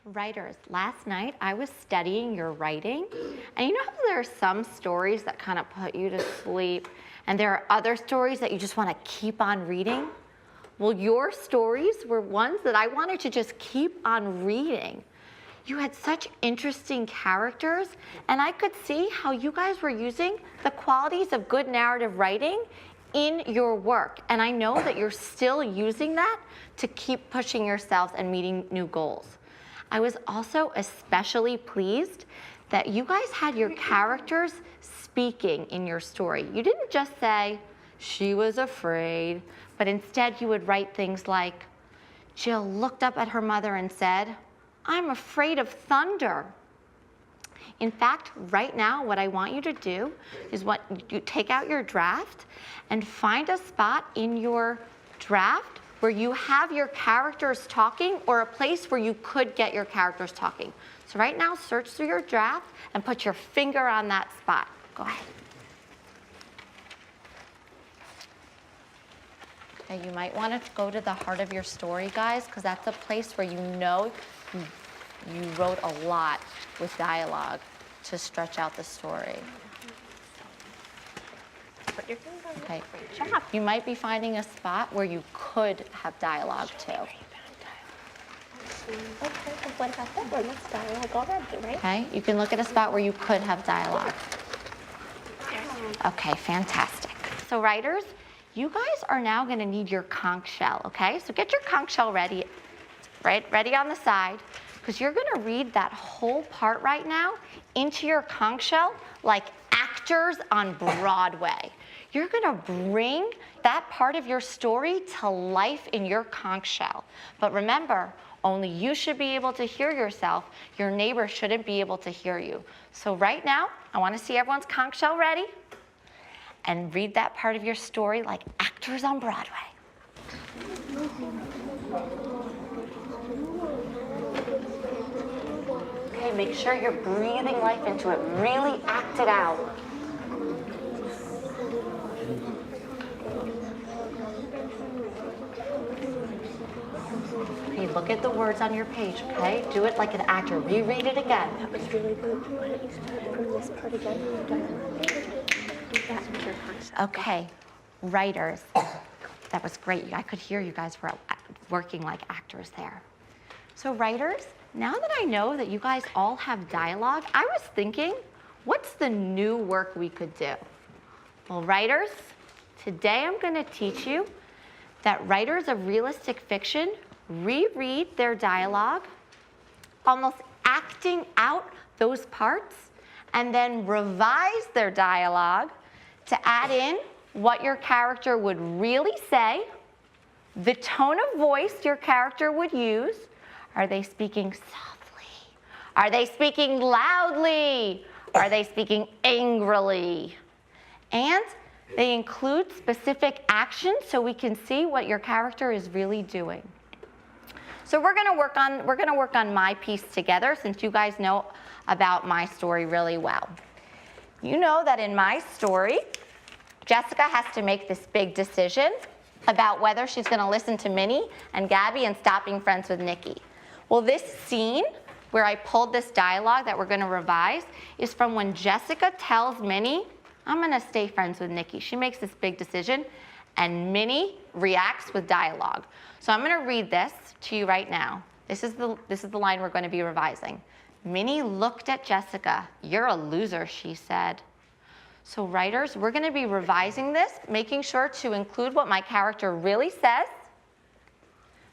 Writers, last night I was studying your writing, and you know how there are some stories that kind of put you to sleep, and there are other stories that you just want to keep on reading? Well, your stories were ones that I wanted to just keep on reading. You had such interesting characters, and I could see how you guys were using the qualities of good narrative writing in your work, and I know that you're still using that to keep pushing yourselves and meeting new goals. I was also especially pleased that you guys had your characters speaking in your story. You didn't just say, she was afraid, but instead you would write things like, Jill looked up at her mother and said, I'm afraid of thunder. In fact, right now, what I want you to do is you take out your draft and find a spot in your draft where you have your characters talking or a place where you could get your characters talking. So right now, search through your draft and put your finger on that spot. Go ahead. Okay, you might want to go to the heart of your story, guys, because that's a place where you know you wrote a lot with dialogue to stretch out the story. Put your finger on it. Okay, you might be finding a spot where you could have dialogue too. Okay, well, what about that one? That's dialogue already, right? Okay, you can look at a spot where you could have dialogue. Okay, fantastic. So writers, you guys are now going to need your conch shell, okay? So get your conch shell ready, right? Ready on the side, because you're going to read that whole part right now into your conch shell like actors on Broadway. You're going to bring that part of your story to life in your conch shell. But remember, only you should be able to hear yourself. Your neighbor shouldn't be able to hear you. So right now, I want to see everyone's conch shell ready. And read that part of your story like actors on Broadway. Okay, make sure you're breathing life into it. Really act it out. Okay, look at the words on your page, okay? Do it like an actor. Reread it again. That was really good. Why don't you start from this part again? Okay, writers, that was great. I could hear you guys were working like actors there. So writers, now that I know that you guys all have dialogue, I was thinking, what's the new work we could do? Well, writers, today I'm going to teach you that writers of realistic fiction reread their dialogue, almost acting out those parts, and then revise their dialogue to add in what your character would really say, the tone of voice your character would use. Are they speaking softly? Are they speaking loudly? Are they speaking angrily? And they include specific actions so we can see what your character is really doing. So we're going to work on my piece together since you guys know about my story really well. You know that in my story, Jessica has to make this big decision about whether she's going to listen to Minnie and Gabby and stop being friends with Nikki. Well, this scene where I pulled this dialogue that we're going to revise is from when Jessica tells Minnie, I'm going to stay friends with Nikki. She makes this big decision, and Minnie reacts with dialogue. So I'm going to read this to you right now. This is the line we're going to be revising. Minnie looked at Jessica. You're a loser, she said. So writers, we're going to be revising this, making sure to include what my character really says,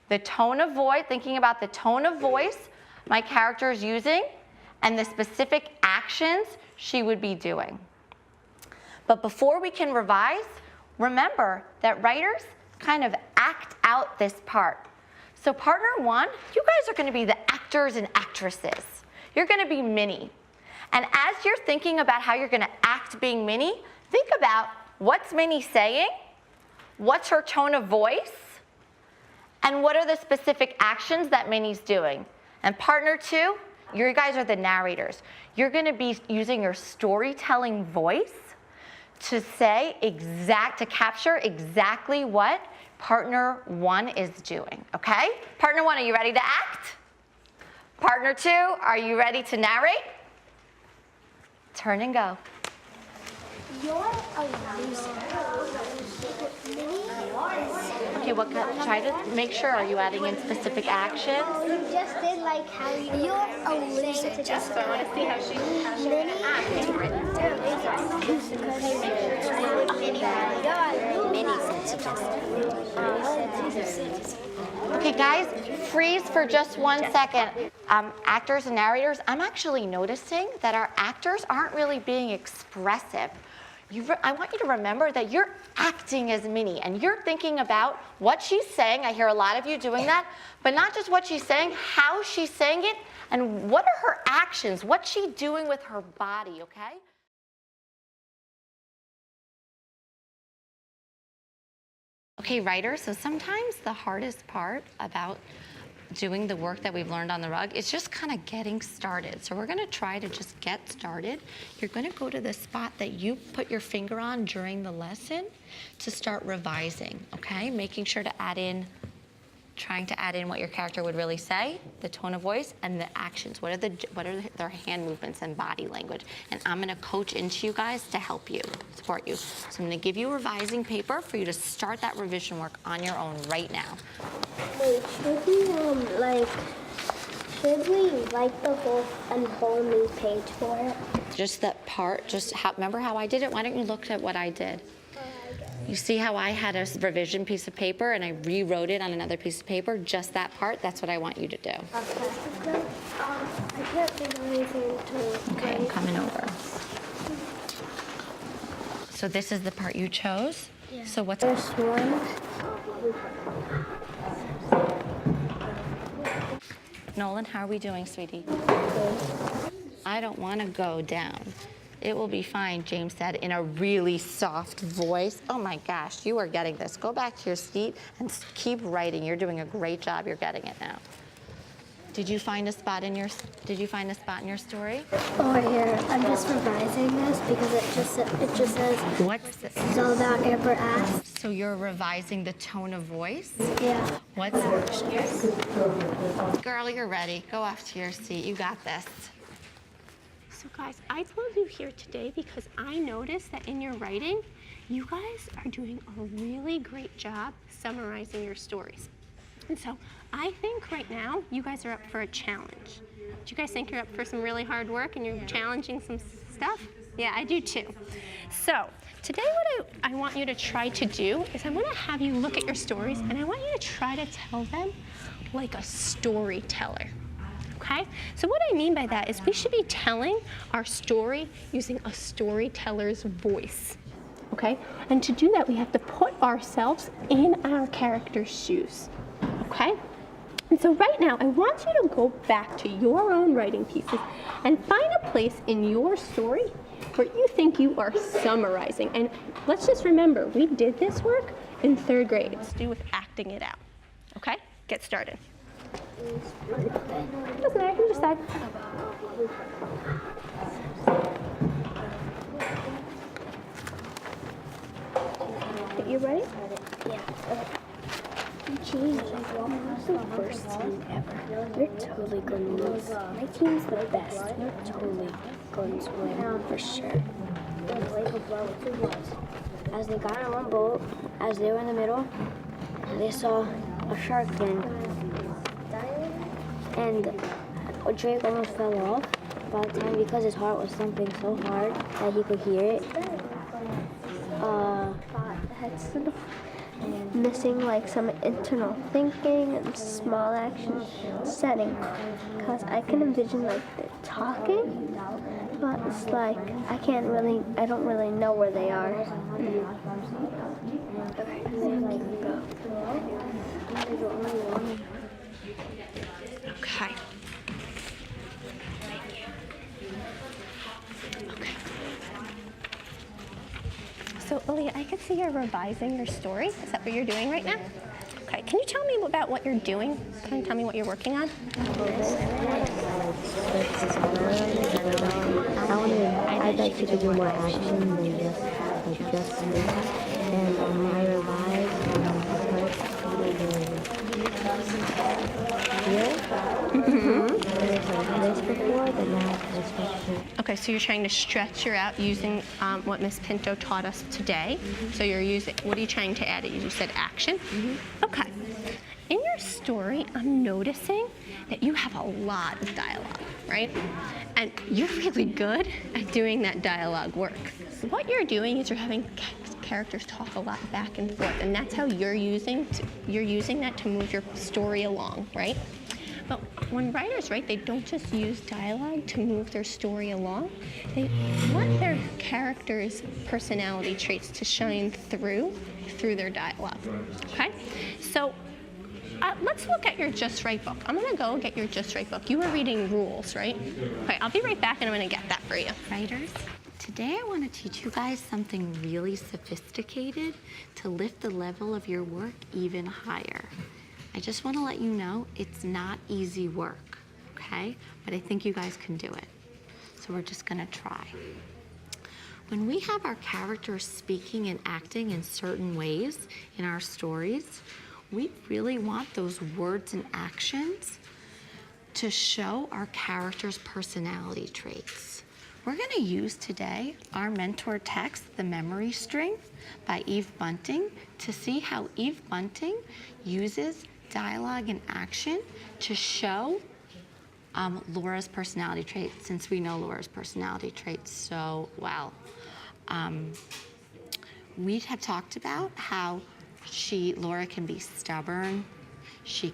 the tone of voice, thinking about the tone of voice my character is using, and the specific actions she would be doing. But before we can revise, remember that writers kind of act out this part. So partner one, you guys are going to be the actors and actresses. You're going to be Minnie. And as you're thinking about how you're going to act being Minnie, think about what's Minnie saying, what's her tone of voice, and what are the specific actions that Minnie's doing. And partner two, you guys are the narrators. You're going to be using your storytelling voice to capture exactly what partner one is doing, okay? Partner one, are you ready to act? Partner 2, are you ready to narrate? Turn and go. You're a loser. Okay, try to make sure, are you adding in specific actions? You just did like how you're a loser. Just I want to see how she Minnie Okay, guys, freeze for just 1 second. Actors and narrators, I'm actually noticing that our actors aren't really being expressive. I want you to remember that you're acting as Minnie and you're thinking about what she's saying. I hear a lot of you doing that, but not just what she's saying, how she's saying it, and what are her actions? What's she doing with her body, okay? Okay, writers, so sometimes the hardest part about doing the work that we've learned on the rug is just kind of getting started. So we're gonna try to just get started. You're gonna go to the spot that you put your finger on during the lesson to start revising, okay? Making sure to add in, trying to add in what your character would really say, the tone of voice, and the actions. What are their hand movements and body language? And I'm gonna coach into you guys to help you, support you. So I'm gonna give you a revising paper for you to start that revision work on your own right now. Wait, should we write the whole new page for it? Just that part, remember how I did it? Why don't you look at what I did? You see how I had a revision piece of paper and I rewrote it on another piece of paper? Just that part, that's what I want you to do. I can't think of anything to Okay, I'm coming over. So this is the part you chose? Yeah. So what's... First one. Nolan, how are we doing, sweetie? Okay. I don't want to go down. It will be fine, James said in a really soft voice. Oh my gosh, you are getting this. Go back to your seat and keep writing. You're doing a great job. You're getting it now. Did you find a spot in your story? Oh, here. I'm just revising this because it just says. What's this? So that Amber asked. So you're revising the tone of voice? Yeah. What's Girl, you're ready. Go off to your seat. You got this. So guys, I pulled you here today because I noticed that in your writing, you guys are doing a really great job summarizing your stories. And so I think right now you guys are up for a challenge. Do you guys think you're up for some really hard work and you're challenging some stuff? Yeah, I do too. So today what I want you to try to do is I want to have you look at your stories and I want you to try to tell them like a storyteller. Okay? So what I mean by that is we should be telling our story using a storyteller's voice. Okay? And to do that, we have to put ourselves in our character's shoes. Okay? And so right now, I want you to go back to your own writing pieces and find a place in your story where you think you are summarizing. And let's just remember, we did this work in 3rd grade. It's to do with acting it out. Okay? Get started. Doesn't matter, you decide. You ready? Yeah. Jeez, that's the worst team ever. We're totally going to lose. My team's the best. We're totally going to win, for sure. As they got on one boat, as they were in the middle, they saw a shark fin. And Drake almost fell off by the time because his heart was thumping so hard that he could hear it. Missing like some internal thinking and small action setting, because I can envision like they're talking, but it's like I don't really know where they are. Okay. So, Aaliyah, I can see you're revising your story. Is that what you're doing right now? Okay, can you tell me about what you're doing? Can you tell me what you're working on? I'd like you to do more action than just speak. And I revised the parts here. Okay, so you're trying to stretch her out using what Miss Pinto taught us today. So you're using, what are you trying to add? You said action? Okay. In your story, I'm noticing that you have a lot of dialogue, right? And you're really good at doing that dialogue work. What you're doing is you're having characters talk a lot back and forth, and that's how you're using that to move your story along, right? But when writers write, they don't just use dialogue to move their story along. They want their characters' personality traits to shine through their dialogue, okay? So let's look at your Just Right book. I'm gonna go get your Just Right book. You were reading rules, right? Okay, I'll be right back and I'm gonna get that for you. Writers, today I want to teach you guys something really sophisticated to lift the level of your work even higher. I just want to let you know it's not easy work, okay? But I think you guys can do it. So we're just gonna try. When we have our characters speaking and acting in certain ways in our stories, we really want those words and actions to show our characters' personality traits. We're gonna use today our mentor text, The Memory String by Eve Bunting, to see how Eve Bunting uses dialogue and action to show Laura's personality traits, since we know Laura's personality traits so well. We have talked about how Laura can be stubborn. She's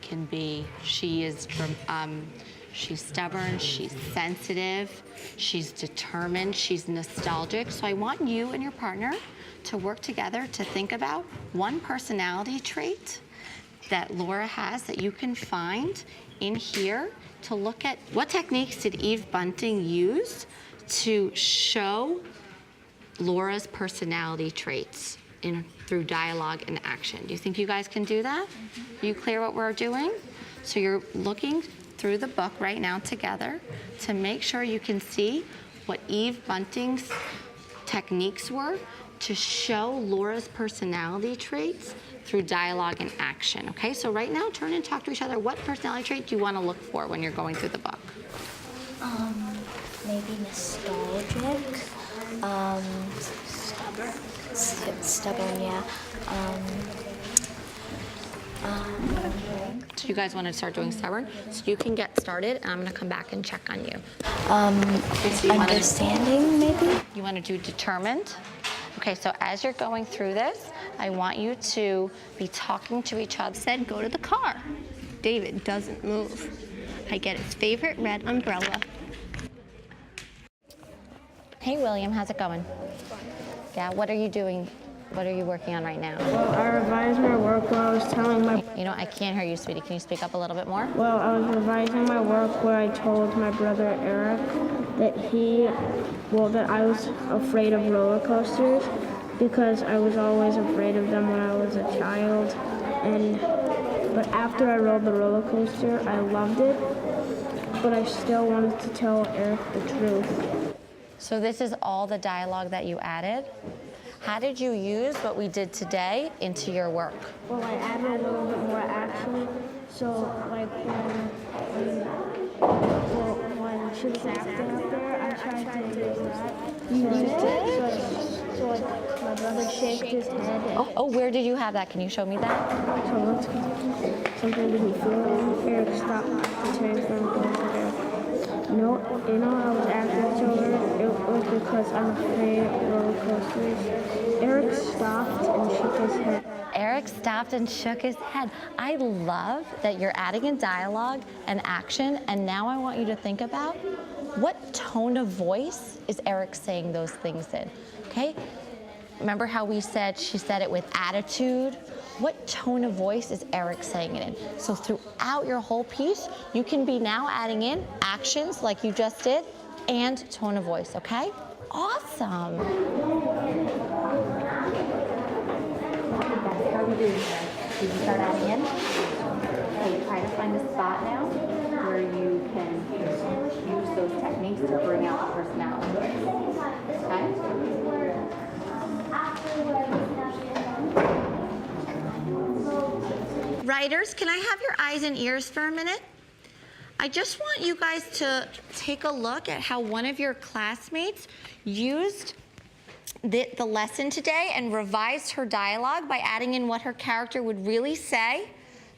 stubborn, she's sensitive, she's determined, she's nostalgic. So I want you and your partner to work together to think about one personality trait that Laura has that you can find in here to look at what techniques did Eve Bunting use to show Laura's personality traits through dialogue and action. Do you think you guys can do that? Are you clear what we're doing? So you're looking through the book right now together to make sure you can see what Eve Bunting's techniques were to show Laura's personality traits through dialogue and action, okay? So right now, turn and talk to each other. What personality trait do you want to look for when you're going through the book? Maybe nostalgic. Stubborn, yeah. So you guys want to start doing stubborn? So you can get started, and I'm going to come back and check on you. Understanding, maybe? You want to do determined? Okay, so as you're going through this, I want you to be talking to each other. Said go to the car. David doesn't move. I get his favorite red umbrella. Hey, William, how's it going? Yeah, what are you doing? What are you working on right now? Well, I revised my work where I was telling my... You know, I can't hear you, sweetie. Can you speak up a little bit more? Well, I was revising my work where I told my brother Eric that that I was afraid of roller coasters because I was always afraid of them when I was a child. But after I rode the roller coaster, I loved it, but I still wanted to tell Eric the truth. So this is all the dialogue that you added. How did you use what we did today into your work? Well, I added a little bit more action. So, like when she was acting up there, I tried to use that. So like my brother shaked his head. Oh, where did you have that? Can you show me that? So something didn't feel. Eric stopped the train from going there. No, I was acting so weird. It was because I'm afraid of roller coasters. Eric stopped and shook his head. Eric stopped and shook his head. I love that you're adding in dialogue and action, and now I want you to think about what tone of voice is Eric saying those things in, okay? Remember how we said she said it with attitude? What tone of voice is Eric saying it in? So throughout your whole piece, you can be now adding in actions like you just did and tone of voice, okay? Awesome. How are you doing? Did you start adding in? Okay, try to find a spot now where you can use those techniques to bring out the personality. Okay? Writers, can I have your eyes and ears for a minute? I just want you guys to take a look at how one of your classmates used the lesson today and revised her dialogue by adding in what her character would really say,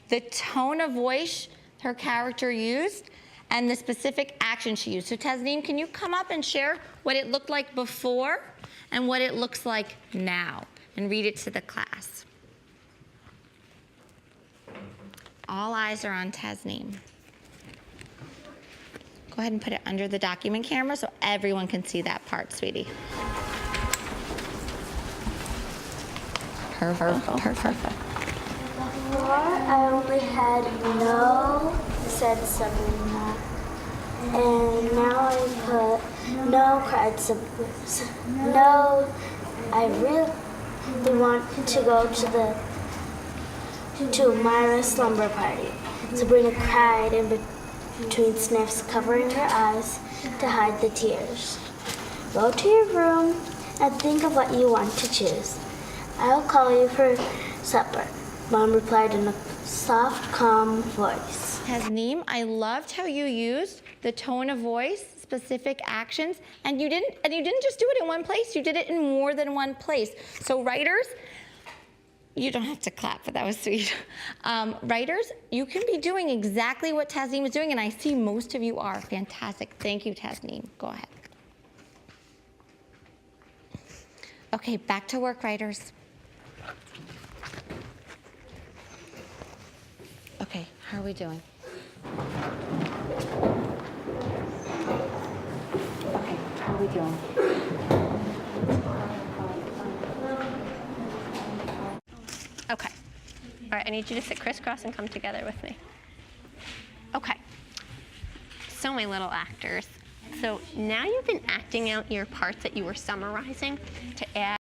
the tone of voice her character used, and the specific action she used. So Tasneem, can you come up and share what it looked like before and what it looks like now, and read it to the class? All eyes are on Tasneem. Go ahead and put it under the document camera so everyone can see that part, sweetie. Perfect. Before, I only had no, said Sabrina. And now I put no, cried Sabrina. No, I really want to go to Myra's slumber party. Sabrina cried in between sniffs, covering her eyes to hide the tears. Go to your room and think of what you want to choose. I'll call you for supper, Mom replied in a soft, calm voice. Tasneem, I loved how you used the tone of voice, specific actions, and you didn't just do it in one place, you did it in more than one place. So writers, you don't have to clap, but that was sweet. Writers, you can be doing exactly what Tasneem was doing, and I see most of you are. Fantastic. Thank you, Tasneem. Go ahead. Okay, back to work, writers. Okay, how are we doing? Okay, how are we doing? Okay. All right, I need you to sit crisscross and come together with me. Okay. So my little actors. So now you've been acting out your parts that you were summarizing to add